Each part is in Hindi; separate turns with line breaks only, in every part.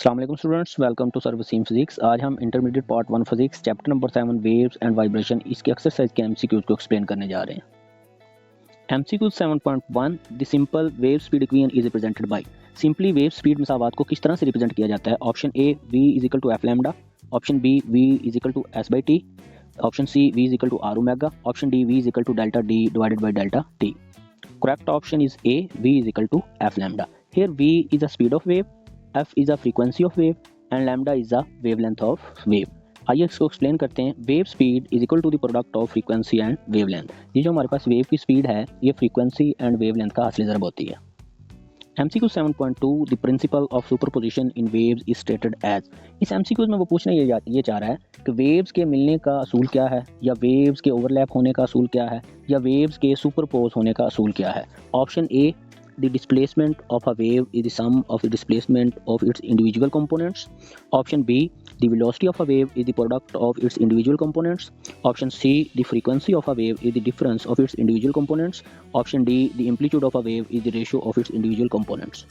अस्सलाम वालेकुम students, welcome to sir Waseem physics. आज हम intermediate part 1 physics chapter number 7 waves and vibration इसके एक्सरसाइज के एमसीक्यूज को एक्सप्लेन करने जा रहे हैं। MCQ 7.1 the simple wave speed equation is represented by. Simply wave speed मसावात को किस तरह से रिप्रेजेंट किया जाता है? Option A v is equal to F lambda, option B v is equal to s by T, option C v is equal to r omega, option D v is equal to delta d divided by delta t। Correct option is A, v is equal to f lambda. Here v is the speed of wave, f is the frequency of wave and lambda is the wavelength of wave. आइए इसको एक्सप्लेन करते हैं। Wave speed is equal to the product of frequency and wavelength. ये जो हमारे पास वेव की स्पीड है ये फ्रीक्वेंसी एंड वेवलेंथ का हासिल ज़रब होती है। MCQ 7.2 the principle of superposition in waves is stated as. इस MCQ में वो पूछना ये चाह रहा है कि वेव्स के मिलने का असूल क्या है, या वेव्स के ओवरलैप होने का असूल क्या है, या वेव्स के सुपरपोज होने का असूल क्या है। Option A the displacement of a wave is the sum of the displacement of its individual components. Option B, the velocity of a wave is the product of its individual components. Option C, the frequency of a wave is the difference of its individual components. Option D, the amplitude of a wave is the ratio of its individual components.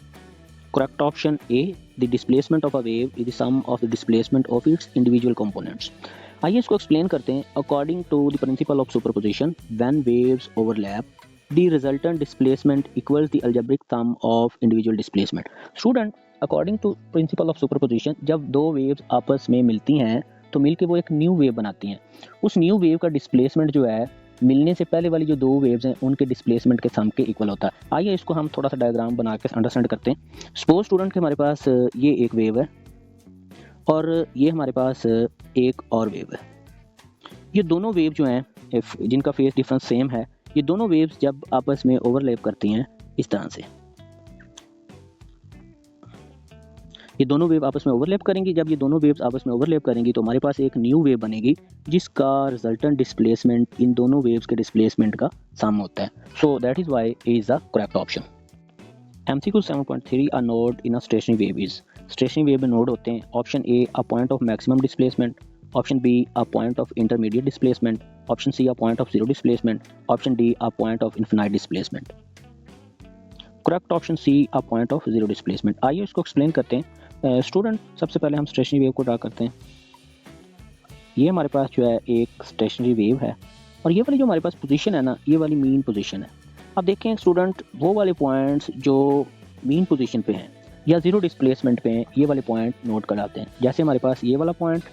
Correct option A, the displacement of a wave is the sum of the displacement of its individual components. आइए इसको एक्सप्लेन करते हैं। According to the principle of superposition, when waves overlap, the resultant displacement equals the algebraic sum of individual displacement. Student, according to principle of superposition, जब दो waves आपस में मिलती हैं तो मिलके वो एक न्यू वेव बनाती हैं। उस न्यू वेव का डिस्प्लेसमेंट जो है मिलने से पहले वाली जो दो वेव्स हैं उनके डिस्प्लेसमेंट के सम के इक्वल होता है। आइए इसको हम थोड़ा सा डायग्राम बना के अंडरस्टैंड करते हैं। सपोज स्टूडेंट के हमारे पास ये एक वेव है और ये हमारे पास एक और वेव है। ये दोनों वेव जो हैं जिनका फेज डिफरेंस सेम है, ये दोनों वेव्स जब आपस में ओवरलैप करती हैं इस तरह से, ये दोनों वेव आपस में ओवरलैप करेंगी। जब ये दोनों वेव्स आपस में ओवरलैप करेंगी तो हमारे पास एक न्यू वेव बनेगी जिसका रिजल्टेंट डिस्प्लेसमेंट इन दोनों वेव्स के डिस्प्लेसमेंट का सम होता है। So that is why A is the correct option. MCQ 7.3 a node in a stationary wave is. Stationary wave में नोड होते हैं। Option A a point of maximum displacement, option B a point of intermediate displacement, option C a point of zero displacement, option D a point of infinite displacement. Correct option C a point of zero displacement. आइए इसको एक्सप्लेन करते हैं। स्टूडेंट, सबसे पहले हम स्टेशनरी वेव को ड्रा करते हैं। ये हमारे पास जो है एक स्टेशनरी वेव है और ये वाली जो हमारे पास पोजीशन है ना, ये वाली मीन पोजीशन है। अब देखें स्टूडेंट, वो वाले पॉइंट्स जो मीन पोजीशन पे हैं या जीरो डिस्प्लेसमेंट पे हैं, ये वाले पॉइंट नोट कराते हैं। जैसे हमारे पास ये वाला पॉइंट,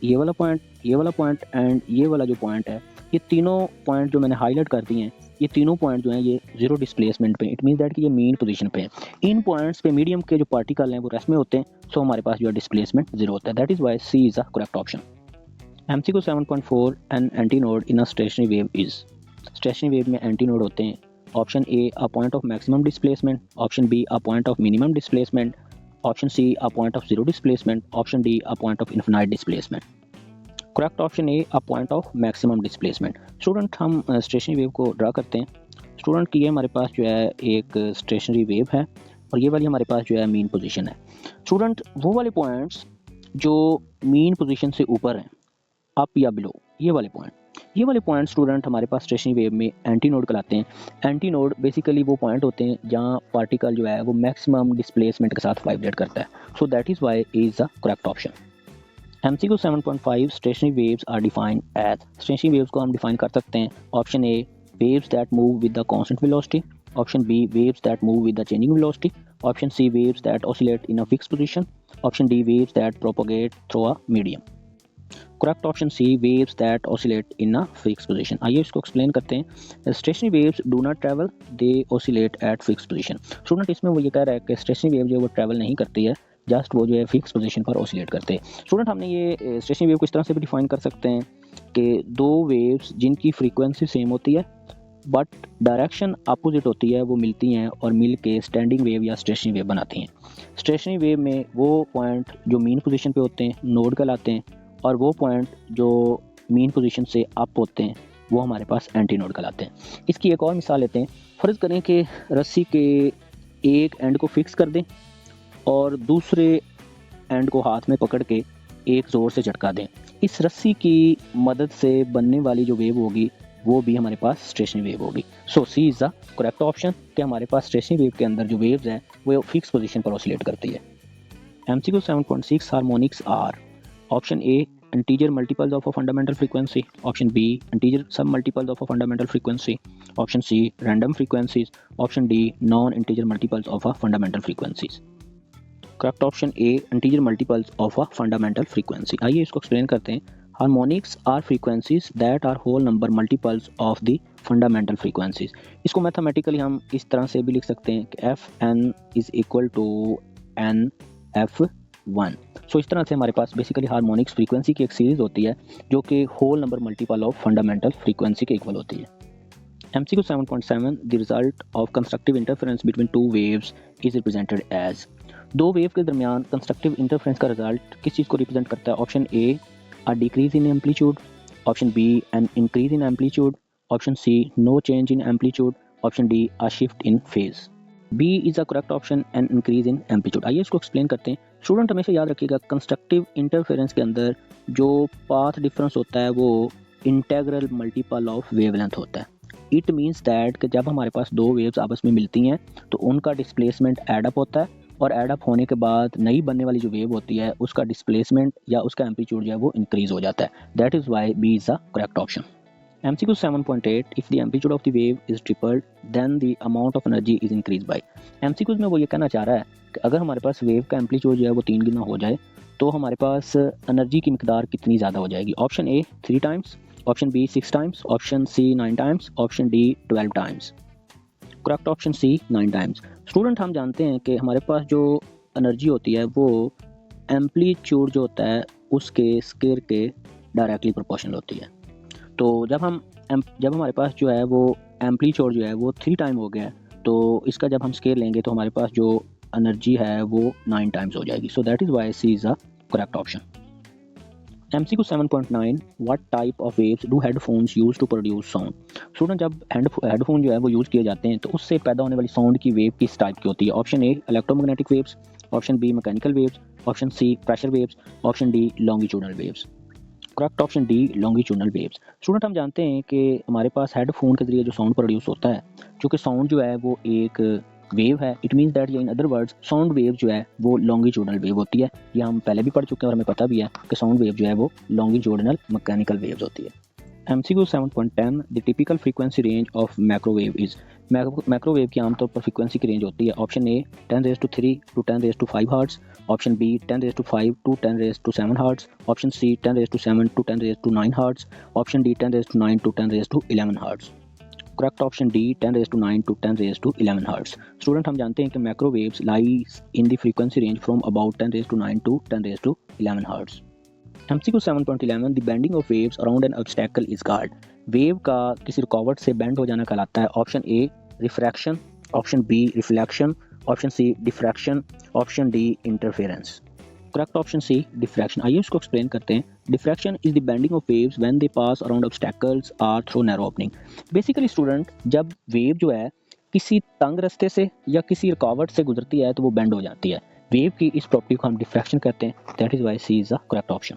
ये वाला पॉइंट, ये वाला पॉइंट एंड ये वाला जो पॉइंट है, ये तीनों पॉइंट जो मैंने हाईलाइट कर दिए हैं, ये तीनों पॉइंट जो हैं ये जीरो डिस्प्लेसमेंट पे, इट मींस दैट कि ये मेन पोजीशन पे हैं। इन पॉइंट्स पे मीडियम के जो पार्टिकल हैं वो रेस्ट में होते हैं, सो हमारे पास जो है डिस्प्लेसमेंट जीरो होता है। That is why C is the correct option. MCQ 7.4 an antinode in a stationary wave is. Stationary wave में एंटीनोड होते हैं। Option A a point of maximum displacement, option B a point of minimum displacement, option C a point of zero displacement, option D a point of infinite displacement. Correct option A a point of maximum displacement. Student, हम स्टेशनरी वेव को ड्रा करते हैं। स्टूडेंट की ये हमारे पास जो है एक स्टेशनरी वेव है और ये वाली हमारे पास जो है मीन पोजीशन है। स्टूडेंट, वो वाले पॉइंट्स जो मीन पोजीशन से ऊपर हैं, अप या बिलो, ये वाले पॉइंट स्टूडेंट हमारे पास स्टेशनरी वेव में एंटीनोड कहलाते हैं। एंटीनोड बेसिकली वो पॉइंट होते हैं जहाँ पार्टिकल जो है वो मैक्सिमम डिस्प्लेसमेंट के साथ वाइब्रेट करता है। So that is why A is the correct option. MCQ 7.5 stationary waves are defined as. Stationary waves को हम डिफाइन कर सकते हैं। Option A waves that move with the constant velocity, option B waves that move with the changing velocity, option C waves that oscillate in a fix position, option D waves that propagate through a medium. Correct option C waves that oscillate in a fix position. आइए इसको एक्सप्लेन करते हैं। Stationery waves do not travel, they oscillate eight fix position. Student, इसमें वो ये कह रहा है कि स्टेशनरी वेव जो है वो ट्रैवल नहीं करती है, जस्ट वो जो है फिक्स पोजीशन पर ऑसिलेट करते हैं। स्टूडेंट, हमने ये स्टेशनरी वेव को इस तरह से भी डिफाइन कर सकते हैं कि दो वेव्स जिनकी फ्रीक्वेंसी सेम होती है बट डायरेक्शन अपोजिट होती है वो मिलती हैं और मिल के स्टैंडिंग वेव या स्टेशनरी वेव बनाती हैं। स्टेशनरी वेव में वो पॉइंट जो मीन पोजीशन पे होते हैं नोड कहलाते हैं और वो पॉइंट जो मीन पोजीशन से अप होते हैं वो हमारे पास एंटीनोड कहलाते हैं। इसकी एक और मिसाल लेते हैं। फ़र्ज़ करें कि रस्सी के एक एंड को फिक्स कर दें और दूसरे एंड को हाथ में पकड़ के एक ज़ोर से झटका दें। इस रस्सी की मदद से बनने वाली जो वेव होगी वो भी हमारे पास स्टेशनरी वेव होगी। सो सी इज़ द करेक्ट ऑप्शन कि हमारे पास स्टेशनरी वेव के अंदर जो वेव्स हैं वो फिक्स पोजीशन पर ऑसिलेट करती है। MCQ 7.6 harmonics are option A integer multiples of a fundamental frequency, option B integer submultiples of a fundamental frequency, option C random frequencies, option D non-integer multiples of a fundamental frequencies. Correct option A integer multiples of a fundamental frequency. आइए इसको एक्सप्लेन करते हैं। Harmonics are frequencies that are whole number multiples of the fundamental frequencies. इसको मैथमेटिकली हम इस तरह से भी लिख सकते हैं कि F N is equal to N F one. So इस तरह से हमारे पास बेसिकली हार्मोनिक्स फ्रीक्वेंसी की एक सीरीज होती है जो कि whole number multiple of fundamental frequency के इक्वल होती है। MCQ 7.7 the result of constructive interference between two waves is represented as। दो वेव के दरमियान कंस्ट्रक्टिव इंटरफेरेंस का रिजल्ट किस चीज़ को रिप्रेजेंट करता है? Option A a decrease in amplitude, option B an increase in amplitude, option C no change in amplitude, option D a shift in phase. B is a correct option an increase in amplitude. आइए इसको एक्सप्लेन करते हैं। स्टूडेंट हमेशा याद रखिएगा कंस्ट्रक्टिव इंटरफेरेंस के अंदर जो पाथ डिफरेंस होता है वो इंटेग्रल मल्टीपल ऑफ वेवलेंथ होता है। इट मीन्स दैट कि जब हमारे पास दो वेव्स आपस में मिलती हैं तो उनका डिस्प्लेसमेंट ऐड अप होता है और ऐड अप होने के बाद नई बनने वाली जो वेव होती है उसका डिस्प्लेसमेंट या उसका एम्पलीट्यूड जो है वो इंक्रीज हो जाता है। That is why B is the correct option. MCQ 7.8 if the amplitude of the wave is tripled then the amount of energy is increase by. MCQ में वो ये कहना चाह रहा है कि अगर हमारे पास वेव का एम्पलीट्यूड जो है वो 3 गुना हो जाए तो हमारे पास एनर्जी की मिकदार कितनी ज़्यादा हो जाएगी? Option A 3 times, option B 6 times, option C 9 times, option D 12 times. Correct option C 9 times. Student हम जानते हैं कि हमारे पास जो एनर्जी होती है वो एम्पलीट्यूड जो होता है उसके स्केयर के डायरेक्टली प्रोपोर्शनल होती है। तो जब हमारे पास जो है वो एम्पलीट्यूड जो है वो 3 टाइम हो गया तो इसका जब हम स्केयर लेंगे तो हमारे पास जो एनर्जी है वो 9 टाइम्स हो जाएगी। So that is why C is a correct option. MCQ 7.9 what type of waves do headphones use to produce sound. Student जब हेडफोन जो है वो यूज़ किए जाते हैं तो उससे पैदा होने वाली साउंड की वेव किस टाइप की होती है? Option A electromagnetic waves, option B mechanical waves, option C pressure waves, option D longitudinal waves. Correct option D longitudinal waves. Student हम जानते हैं कि हमारे पास हेडफोन के जरिए जो साउंड प्रोड्यूस होता है क्योंकि साउंड जो है वो एक वेव है, it means that in other words sound wave जो है वो लॉन्गिट्यूडनल वेव होती है। ये हम पहले भी पढ़ चुके हैं और हमें पता भी है कि साउंड वेव जो है वो लॉन्गिट्यूडनल मैकेनिकल वेव्स होती है। MCQ 7.10 the typical frequency range of microwave is. Microwave की आमतौर पर फ्रीक्वेंसी की रेंज होती है। Option A 10⁻³ to 10⁻5 hertz, option B 10⁻5 to 10⁻7 hertz, option C 10⁻7 to 10⁻9 hertz, option D 10⁻9 to 10⁻11 hertz. Correct option D 10⁻9 to 10⁻11 hertz. Student हम जानते हैं कि microwaves lies in the frequency range from about 10⁻9 to 10⁻11 hertz. MCQ 7.11 the bending of waves around an obstacle is called. Wave का किसी रुकावट से बेंड हो जाना कहलाता है। Option A refraction, option B reflection, option C diffraction, option D interference. Correct option C diffraction. आइए इसको एक्सप्लेन करते हैं। Diffraction is the bending of waves when they pass around obstacles or through narrow opening. Basically student जब वेव जो है किसी तंग रास्ते से या किसी रुकावट से गुजरती है तो वो बेंड हो जाती है। वेव की इस प्रॉपर्टी को हम डिफ्रैक्शन कहते हैं। That is why C is the correct option.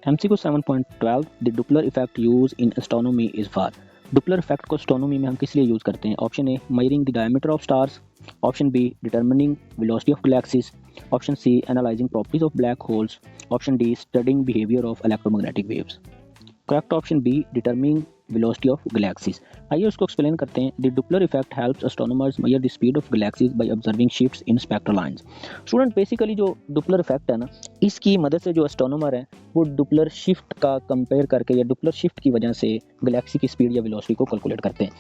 MCQ 7.12 the Doppler effect used in astronomy is for. Doppler effect को एस्ट्रोनॉमी में हम किस लिए यूज करते हैं? Option A measuring the diameter of stars, option B determining velocity of galaxies, option C analysing properties of black holes, option D studying behaviour of electromagnetic waves. Correct option B determining velocity of galaxies. आइए उसको एक्सप्लेन करते हैं। The Doppler effect helps astronomers measure the speed of galaxies by observing shifts in spectral lines. Student basically जो डुपलर इफेक्ट है ना इसकी मदद से जो एस्ट्रोनॉमर है वो डुपलर शिफ्ट का कंपेयर करके या डुपलर शिफ्ट की वजह से गैलेक्सी की स्पीड या वेलोसिटी को कैलकुलेट करते हैं।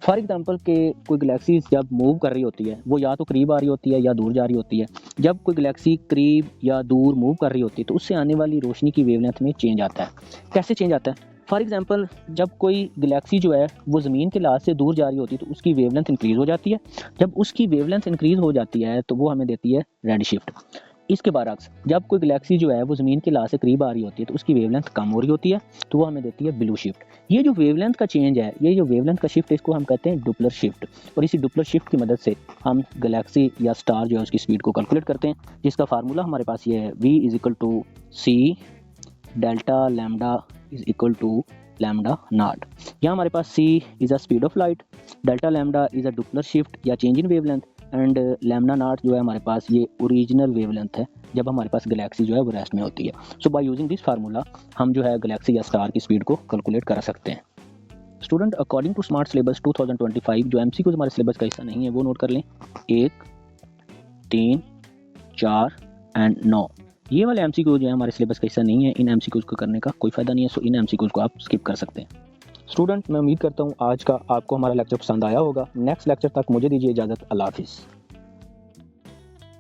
फॉर एग्जांपल के कोई गैलेक्सी जब मूव कर रही होती है वो या तो करीब आ रही होती है या दूर जा रही होती है। जब कोई गैलेक्सी करीब या दूर मूव कर रही होती है तो उससे आने वाली रोशनी की वेवलेंथ में चेंज आता है। कैसे चेंज आता है? फॉर एग्जांपल जब कोई गैलेक्सी जो है वो ज़मीन के लिहाज से दूर जा रही होती है तो उसकी वेवलेंथ इंक्रीज़ हो जाती है। जब उसकी वेवलेंथ इंक्रीज़ हो जाती है तो वो हमें देती है रेड शिफ्ट। इसके बरअक्स जब कोई गैलेक्सी जो है वो ज़मीन के लिहाज से करीब आ रही होती है तो उसकी वेवलेंथ कम हो रही होती है तो वो हमें देती है ब्लू शिफ्ट। ये जो वेवलेंथ का चेंज है, ये जो वेवलेंथ का शिफ्ट, इसको हम कहते हैं डुपलर शिफ्ट। और इसी डुपलर शिफ्ट की मदद से हम गैलेक्सी या स्टार जो है उसकी स्पीड को कैलकुलेट करते हैं, जिसका फार्मूला हमारे पास ये है V = C delta lambda = lambda naught. यहाँ हमारे पास C is a speed of light, delta lambda is a Doppler shift या change in wavelength, and lambda naught जो है हमारे पास ये ओरिजिनल वेवलेंथ है जब हमारे पास गैलेक्सी जो है वो रेस्ट में होती है। सो बाय यूजिंग दिस फार्मूला हम जो है गैलेक्सी या स्टार की स्पीड को कैलकुलेट कर सकते हैं। Student according to smart syllabus 2025 जो एमसीक्यू हमारे सिलेबस का हिस्सा नहीं है वो नोट कर लें 1, 3, 4 एंड 9। ये वाले एमसीक्यू जो है हमारे सिलेबस का हिस्सा नहीं है, इन एमसीक्यूज को करने का कोई फ़ायदा नहीं है, सो इन एमसीक्यूज को आप स्किप कर सकते हैं। स्टूडेंट मैं उम्मीद करता हूँ आज का आपको हमारा लेक्चर पसंद आया होगा। नेक्स्ट लेक्चर तक मुझे दीजिए इजाज़त। अल्लाह हाफिज़।